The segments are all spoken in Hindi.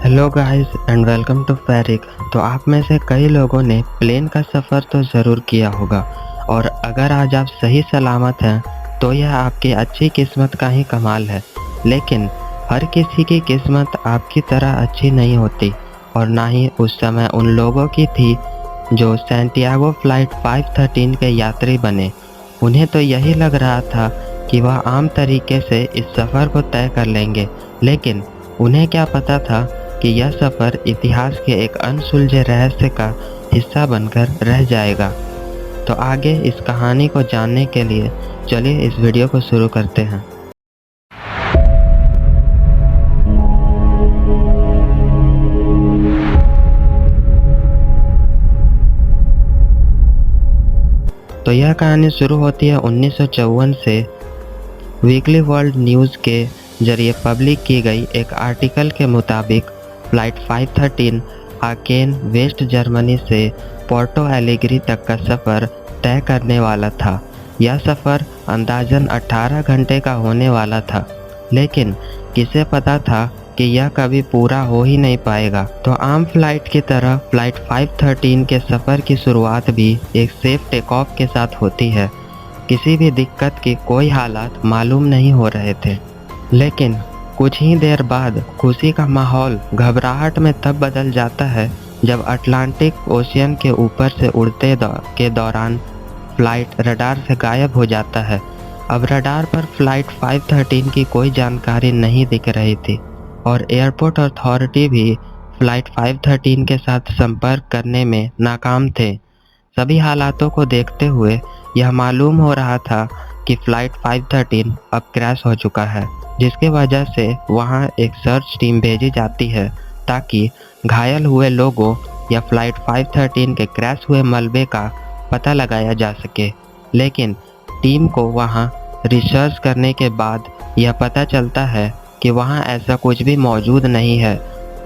Hello guys and welcome to Fairic. तो आप में से कई लोगों ने प्लेन का सफ़र तो ज़रूर किया होगा और अगर आज आप सही सलामत हैं तो यह आपकी अच्छी किस्मत का ही कमाल है। लेकिन हर किसी की किस्मत आपकी तरह अच्छी नहीं होती और ना ही उस समय उन लोगों की थी जो सैंटियागो फ्लाइट 513 के यात्री बने। उन्हें तो यही लग रहा था कि वह आम तरीके से इस सफ़र को तय कर लेंगे, लेकिन उन्हें क्या पता था कि यह सफ़र इतिहास के एक अनसुलझे रहस्य का हिस्सा बनकर रह जाएगा। तो आगे इस कहानी को जानने के लिए चलिए इस वीडियो को शुरू करते हैं। तो यह कहानी शुरू होती है 1954 से वीकली वर्ल्ड न्यूज़ के जरिए पब्लिक की गई एक आर्टिकल के मुताबिक फ्लाइट 513 आकेन वेस्ट जर्मनी से पोर्टो एलेग्री तक का सफ़र तय करने वाला था। यह सफ़र अंदाज़न 18 घंटे का होने वाला था, लेकिन किसे पता था कि यह कभी पूरा हो ही नहीं पाएगा। तो आम फ्लाइट की तरह फ्लाइट 513 के सफ़र की शुरुआत भी एक सेफ टेक ऑफ के साथ होती है। किसी भी दिक्कत की कोई हालात मालूम नहीं हो रहे थे, लेकिन कुछ ही देर बाद खुशी का माहौल घबराहट में तब बदल जाता है जब अटलांटिक ओशियन के ऊपर से उड़ते के दौरान फ्लाइट रडार से गायब हो जाता है। अब रडार पर फ्लाइट 513 की कोई जानकारी नहीं दिख रही थी और एयरपोर्ट अथॉरिटी भी फ्लाइट 513 के साथ संपर्क करने में नाकाम थे। सभी हालातों को देखते हुए यह मालूम हो रहा था कि फ्लाइट 513 अब क्रैश हो चुका है, जिसकी वजह से वहां एक सर्च टीम भेजी जाती है ताकि घायल हुए लोगों या फ्लाइट 513 के क्रैश हुए मलबे का पता लगाया जा सके। लेकिन टीम को वहां रिसर्च करने के बाद यह पता चलता है कि वहां ऐसा कुछ भी मौजूद नहीं है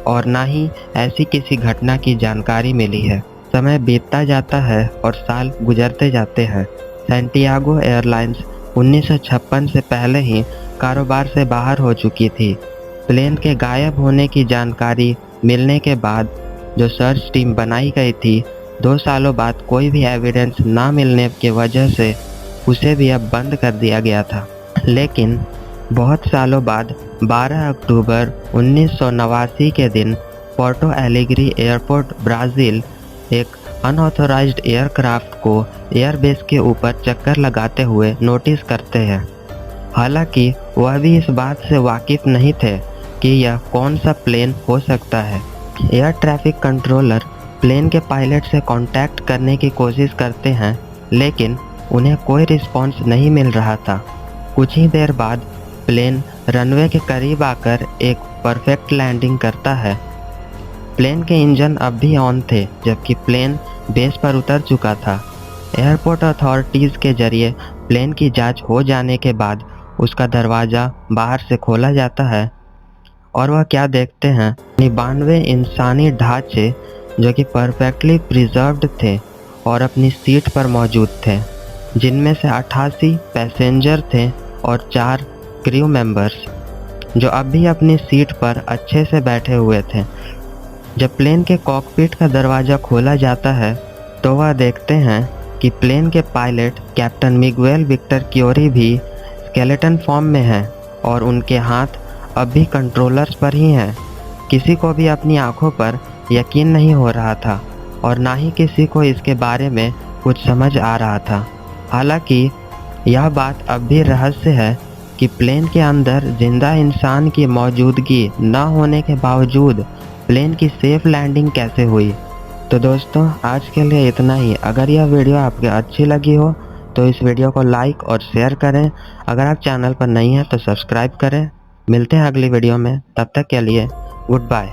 और ना ही ऐसी किसी घटना की जानकारी मिली है। समय बीतता जाता है और साल गुजरते जाते हैं। सैंटियागो एयरलाइंस 1956 से पहले ही कारोबार से बाहर हो चुकी थी। प्लेन के गायब होने की जानकारी मिलने के बाद जो सर्च टीम बनाई गई थी, 2 सालों बाद कोई भी एविडेंस ना मिलने की वजह से उसे भी अब बंद कर दिया गया था। लेकिन बहुत सालों बाद 12 अक्टूबर 1989 के दिन पोर्टो एलेग्री एयरपोर्ट ब्राज़ील एक अनऑथोराइज्ड एयरक्राफ्ट को एयरबेस के ऊपर चक्कर लगाते हुए नोटिस करते हैं। हालांकि वह भी इस बात से वाकिफ नहीं थे कि यह कौन सा प्लेन हो सकता है। एयर ट्रैफिक कंट्रोलर प्लेन के पायलट से कांटेक्ट करने की कोशिश करते हैं, लेकिन उन्हें कोई रिस्पांस नहीं मिल रहा था। कुछ ही देर बाद प्लेन रनवे के करीब आकर एक परफेक्ट लैंडिंग करता है। प्लेन के इंजन अब भी ऑन थे, जबकि प्लेन बेस पर उतर चुका था। एयरपोर्ट अथॉरिटीज़ के जरिए प्लेन की जांच हो जाने के बाद उसका दरवाज़ा बाहर से खोला जाता है और वह क्या देखते हैं, 92 इंसानी ढांचे जो कि परफेक्टली प्रिजर्व्ड थे और अपनी सीट पर मौजूद थे, जिनमें से 88 पैसेंजर थे और 4 क्रू मेंबर्स जो अब भी अपनी सीट पर अच्छे से बैठे हुए थे। जब प्लेन के कॉकपिट का दरवाज़ा खोला जाता है तो वह देखते हैं कि प्लेन के पायलट कैप्टन मिगुएल विक्टर क्योरी भी स्केलेटन फॉर्म में हैं और उनके हाथ अब भी कंट्रोलर्स पर ही हैं। किसी को भी अपनी आंखों पर यकीन नहीं हो रहा था और ना ही किसी को इसके बारे में कुछ समझ आ रहा था। हालांकि यह बात अब भी रहस्य है कि प्लेन के अंदर जिंदा इंसान की मौजूदगी न होने के बावजूद प्लेन की सेफ लैंडिंग कैसे हुई। तो दोस्तों, आज के लिए इतना ही। अगर यह वीडियो आपको अच्छी लगी हो तो इस वीडियो को लाइक और शेयर करें। अगर आप चैनल पर नई हैं तो सब्सक्राइब करें। मिलते हैं अगली वीडियो में, तब तक के लिए गुड बाय।